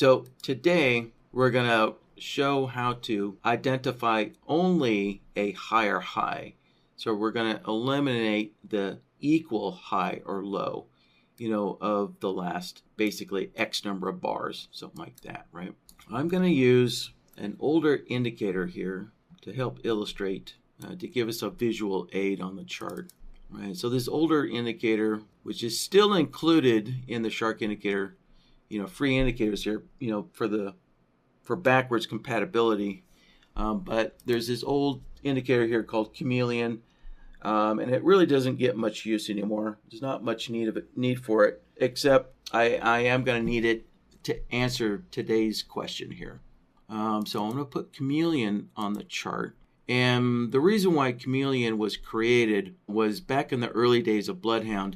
So today we're going to show how to identify only a higher high. So we're going to eliminate the equal high or low, of the last basically X number of bars, something like that, right? I'm going to use an older indicator here to help illustrate, to give us a visual aid on the chart, right? So this older indicator, which is still included in the shark indicator, free indicators here, for backwards compatibility. But there's this old indicator here called Chameleon, and it really doesn't get much use anymore. There's not much need for it, except I am going to need it to answer today's question here. So I'm going to put Chameleon on the chart. And the reason why Chameleon was created was back in the early days of BloodHound.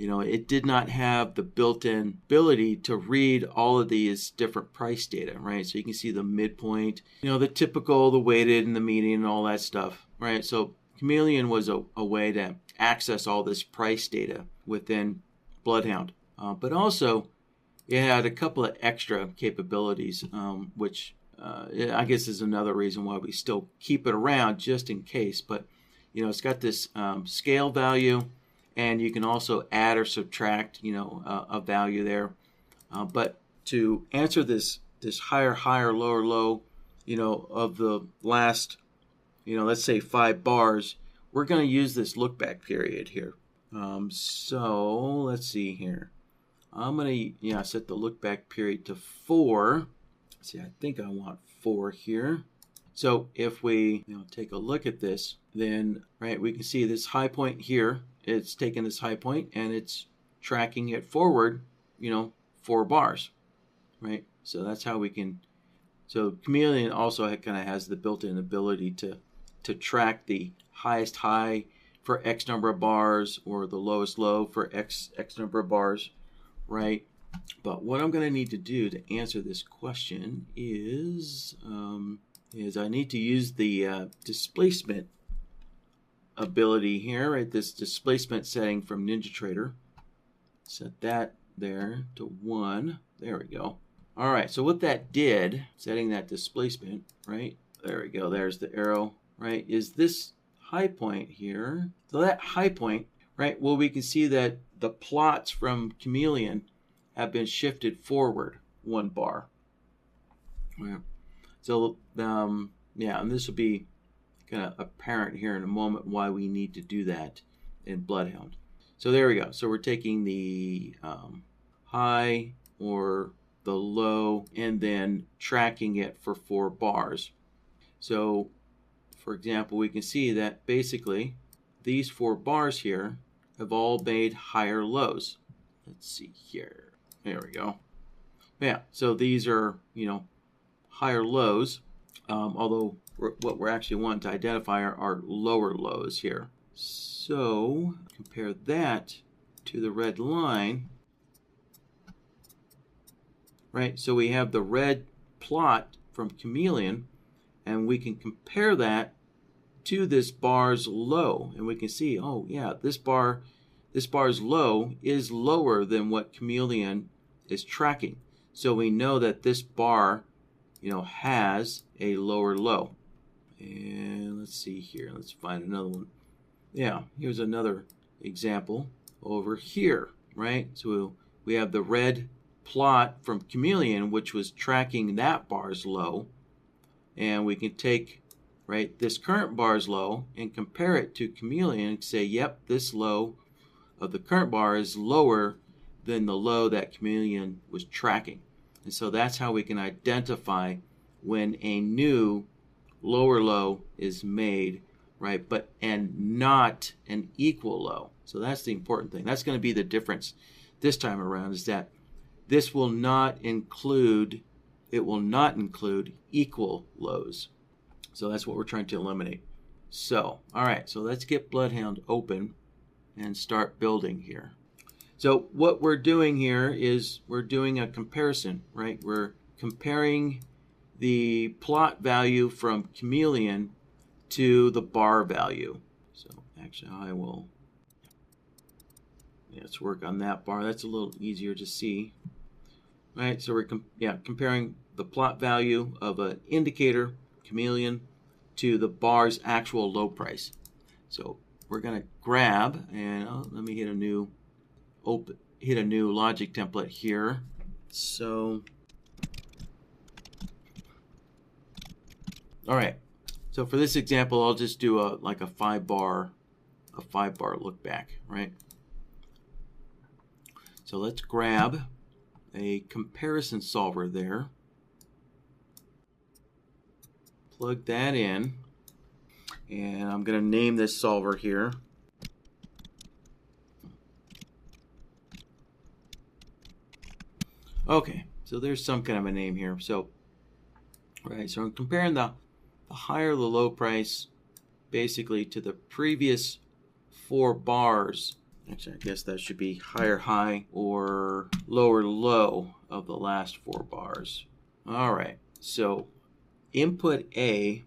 It did not have the built-in ability to read all of these different price data, right? So you can see the midpoint, the typical, the weighted, and the median, and all that stuff, right? So Chameleon was a way to access all this price data within BloodHound. But also, it had a couple of extra capabilities, which I guess is another reason why we still keep it around just in case. But, it's got this scale value, and you can also add or subtract, a value there. But to answer this higher, higher, lower, low, of the last, let's say 5 bars, we're going to use this look back period here. So let's see here. I'm going to set the look back period to 4. See, I think I want 4 here. So if we take a look at this, then we can see this high point here. It's taking this high point and it's tracking it forward, 4 bars, right? So that's how we can. So Chameleon also kind of has the built-in ability to track the highest high for X number of bars or the lowest low for X number of bars, right? But what I'm going to need to do to answer this question is I need to use the displacement ability here, right? This displacement setting from NinjaTrader. Set that there to 1. There we go. All right, so what that did, setting that displacement, right? There we go. There's the arrow, right? Is this high point here. So that high point, right? Well, we can see that the plots from Chameleon have been shifted forward 1 bar. Yeah. So, and this will be kind of apparent here in a moment why we need to do that in BloodHound. So there we go. So we're taking the high or the low and then tracking it for 4 bars. So, for example, we can see that basically these 4 bars here have all made higher lows. Let's see here. There we go. Yeah, so these are, higher lows, although what we're actually wanting to identify are lower lows here. So compare that to the red line, right? So we have the red plot from Chameleon, and we can compare that to this bar's low, and we can see, oh yeah, this bar's low is lower than what Chameleon is tracking. So we know that this bar, has a lower low. And let's see here. Let's find another one. Yeah, here's another example over here, right? So we have the red plot from Chameleon, which was tracking that bar's low. And we can take, this current bar's low and compare it to Chameleon and say, yep, this low of the current bar is lower than the low that Chameleon was tracking. And so that's how we can identify when a new lower low is made, right? And not an equal low. So that's the important thing. That's going to be the difference this time around, is that this will not include, equal lows. So that's what we're trying to eliminate. So, all right, so let's get BloodHound open and start building here. So what we're doing here is we're doing a comparison, right? We're comparing the plot value from Chameleon to the bar value. So actually let's work on that bar. That's a little easier to see. right? So we're comparing the plot value of an indicator, Chameleon, to the bar's actual low price. So we're going to grab, and let me hit a new logic template here. So, all right. So for this example, I'll just do a 5-bar look back, right? So let's grab a comparison solver there. Plug that in, and I'm going to name this solver here. Okay, so there's some kind of a name here. So, right, so I'm comparing the higher the low price basically to the previous 4 bars. Actually, I guess that should be higher high or lower low of the last 4 bars. All right, so input A,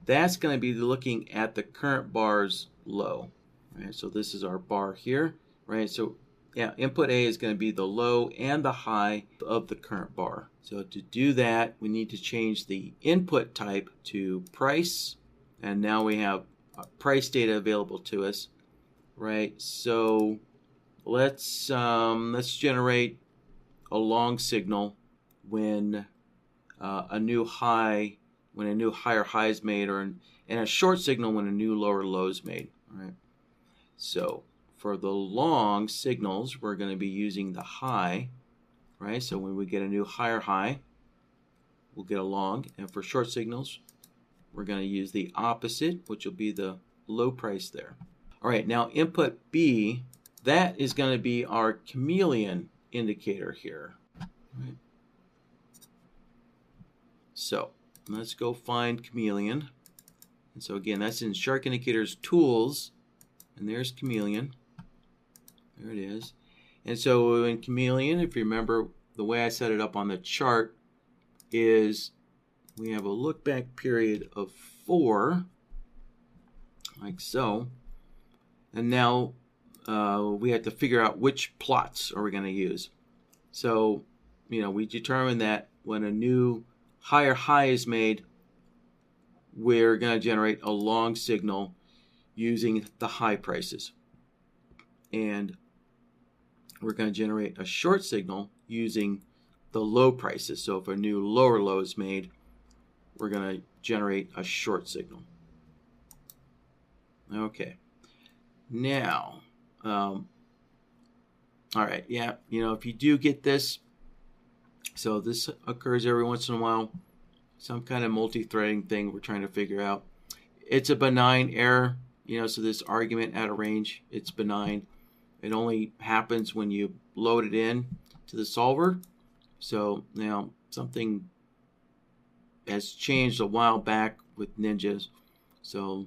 that's going to be looking at the current bar's low. Right, so this is our bar here, right? So yeah, input A is going to be the low and the high of the current bar. So to do that, we need to change the input type to price, and now we have price data available to us, right? So let's generate a long signal when a new higher high is made, and a short signal when a new lower low is made. All right. So for the long signals, we're going to be using the high, right? So when we get a new higher high, we'll get a long. And for short signals, we're going to use the opposite, which will be the low price there. All right, now input B, that is going to be our Chameleon indicator here. Right. So let's go find Chameleon. And so again, that's in Shark Indicators Tools, and there's Chameleon. There it is. And so in Chameleon, if you remember, the way I set it up on the chart is we have a look back period of 4, like so. And now we have to figure out which plots are we going to use. So, we determined that when a new higher high is made, we're going to generate a long signal using the high prices. And we're going to generate a short signal using the low prices. So if a new lower low is made, we're going to generate a short signal. Okay. Now, all right, yeah, if you do get this, so this occurs every once in a while, some kind of multi-threading thing we're trying to figure out. It's a benign error, so this argument out of range, it's benign. It only happens when you load it in to the solver. So now something has changed a while back with Ninjas. So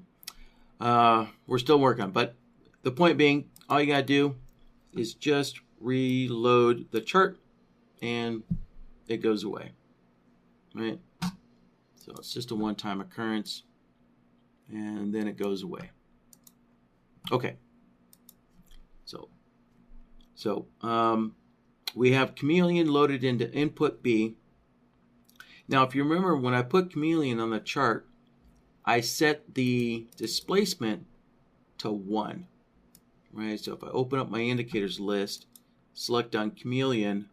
we're still working on it. But the point being, all you got to do is just reload the chart and it goes away. Right? So it's just a one-time occurrence and then it goes away. Okay. So we have Chameleon loaded into input B. Now, if you remember, when I put Chameleon on the chart, I set the displacement to 1. Right? So if I open up my indicators list, select on Chameleon,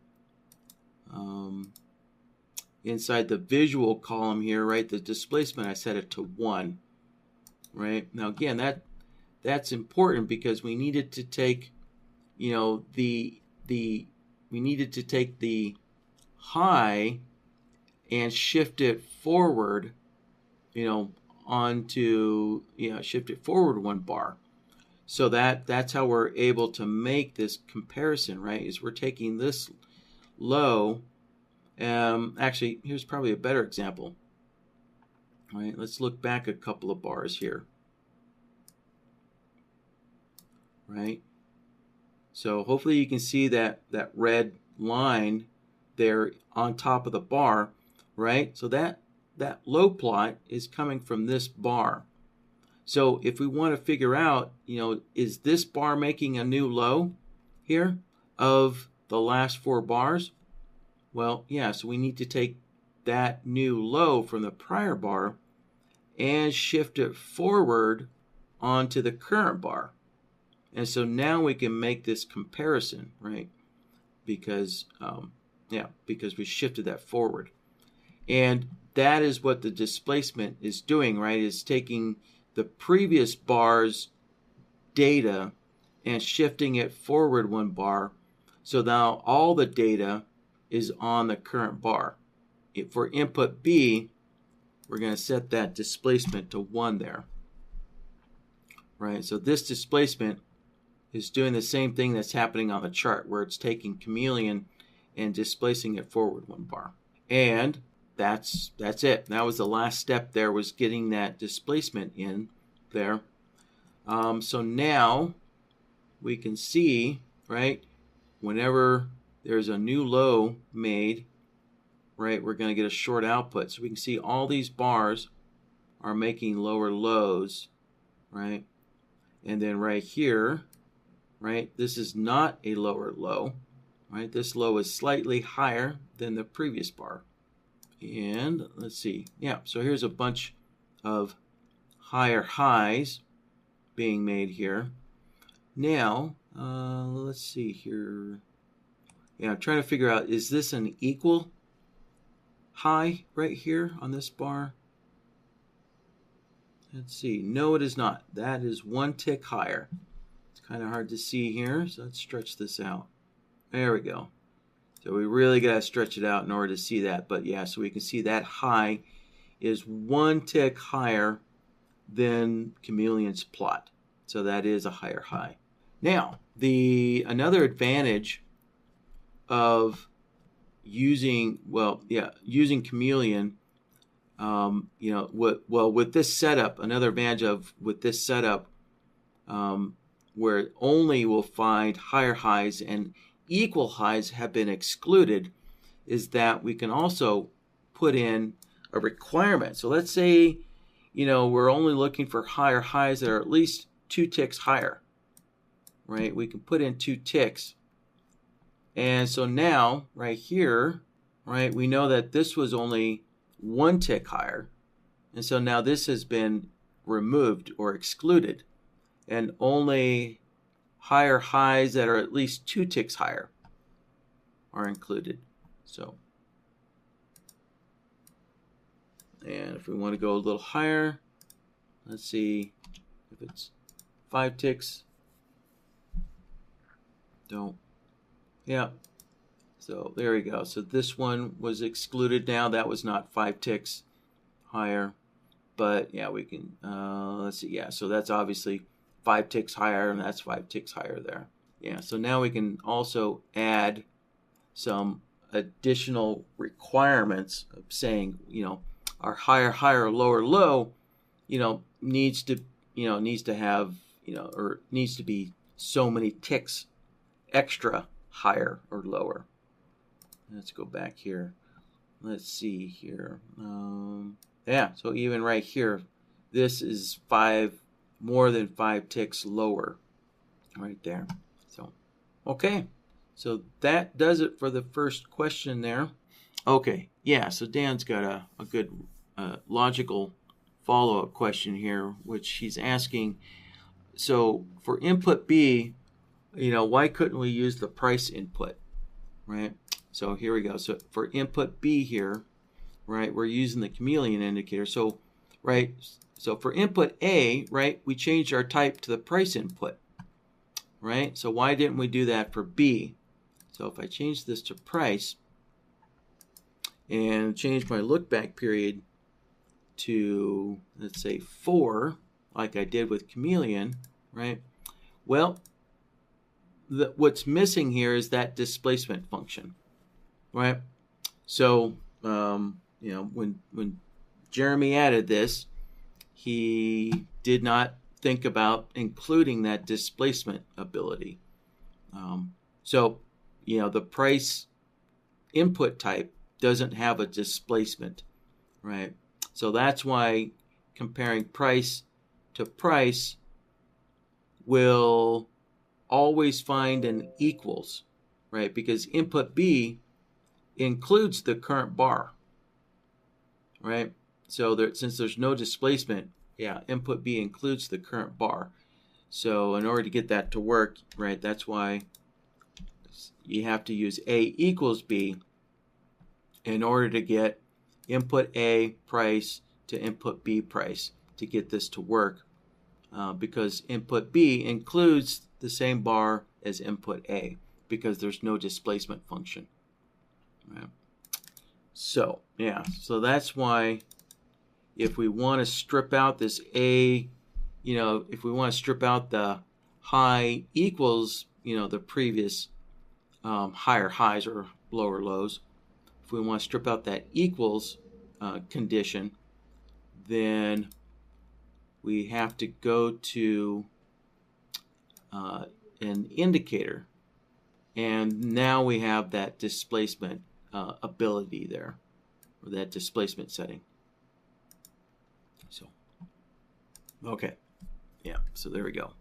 inside the visual column here, right, the displacement, I set it to 1. Right? Now, again, that's important because we needed to take we needed to take the high and shift it forward, shift it forward 1 bar. So that's how we're able to make this comparison, right? Is we're taking this low. Actually, here's probably a better example. All right, let's look back a couple of bars here. Right? So hopefully you can see that red line there on top of the bar, right? So that low plot is coming from this bar. So if we want to figure out, is this bar making a new low here of the last 4 bars? Well, yeah, so we need to take that new low from the prior bar and shift it forward onto the current bar. And so now we can make this comparison, right? Because, because we shifted that forward. And that is what the displacement is doing, right? Is taking the previous bar's data and shifting it forward one bar. So now all the data is on the current bar. For input B, we're going to set that displacement to 1 there. Right? So this displacement is doing the same thing that's happening on the chart, where it's taking Chameleon and displacing it forward 1 bar. And that's it. That was the last step there, was getting that displacement in there. So now we can see, right, whenever there's a new low made, right, we're going to get a short output. So we can see all these bars are making lower lows, right? And then right here, right, this is not a lower low, right? This low is slightly higher than the previous bar. And let's see, yeah, so here's a bunch of higher highs being made here. Now, let's see here. Yeah, I'm trying to figure out, is this an equal high right here on this bar? Let's see. No, it is not. That is 1 tick higher. It's kind of hard to see here, so let's stretch this out. There we go. So we really got to stretch it out in order to see that. But yeah, so we can see that high is 1 tick higher than Chameleon's plot. So that is a higher high. Now, another advantage of using Chameleon, with this setup, another advantage with this setup, where it only will find higher highs and equal highs have been excluded, is that we can also put in a requirement. So let's say, we're only looking for higher highs that are at least 2 ticks higher, right? We can put in 2 ticks. And so now, right here, right, we know that this was only 1 tick higher. And so now this has been removed or excluded. And only higher highs that are at least 2 ticks higher are included. So, and if we want to go a little higher, let's see if it's 5 ticks. Don't. Yeah. So there we go. So this one was excluded now. That was not 5 ticks higher. But yeah, we can, let's see. Yeah, so that's obviously 5 ticks higher, and that's 5 ticks higher there. Yeah, so now we can also add some additional requirements of saying, our higher, lower, low, needs to have, or needs to be so many ticks extra higher or lower. Let's go back here. Let's see here. Yeah, so even right here, this is more than 5 ticks lower right there. So, okay. So that does it for the first question there. Okay, yeah, so Dan's got a good logical follow-up question here, which he's asking, so for input B, why couldn't we use the price input, right? So here we go. So for input B here, right, we're using the Chameleon indicator. So, right, so for input A, right, we changed our type to the price input, right? So why didn't we do that for B? So if I change this to price and change my look back period to, let's say 4, like I did with Chameleon, right? Well, what's missing here is that displacement function, right? So, when Jeremy added this, he did not think about including that displacement ability. So, the price input type doesn't have a displacement, right? So that's why comparing price to price will always find an equals, right? Because input B includes the current bar, right? So since there's no displacement, yeah, input B includes the current bar. So in order to get that to work, right, that's why you have to use A equals B in order to get input A price to input B price to get this to work, because input B includes the same bar as input A because there's no displacement function. Right? So yeah, so that's why if we want to strip out this A, if we want to strip out the high equals, the previous higher highs or lower lows, if we want to strip out that equals condition, then we have to go to an indicator, and now we have that displacement ability there, or that displacement setting. So, okay, yeah, so there we go.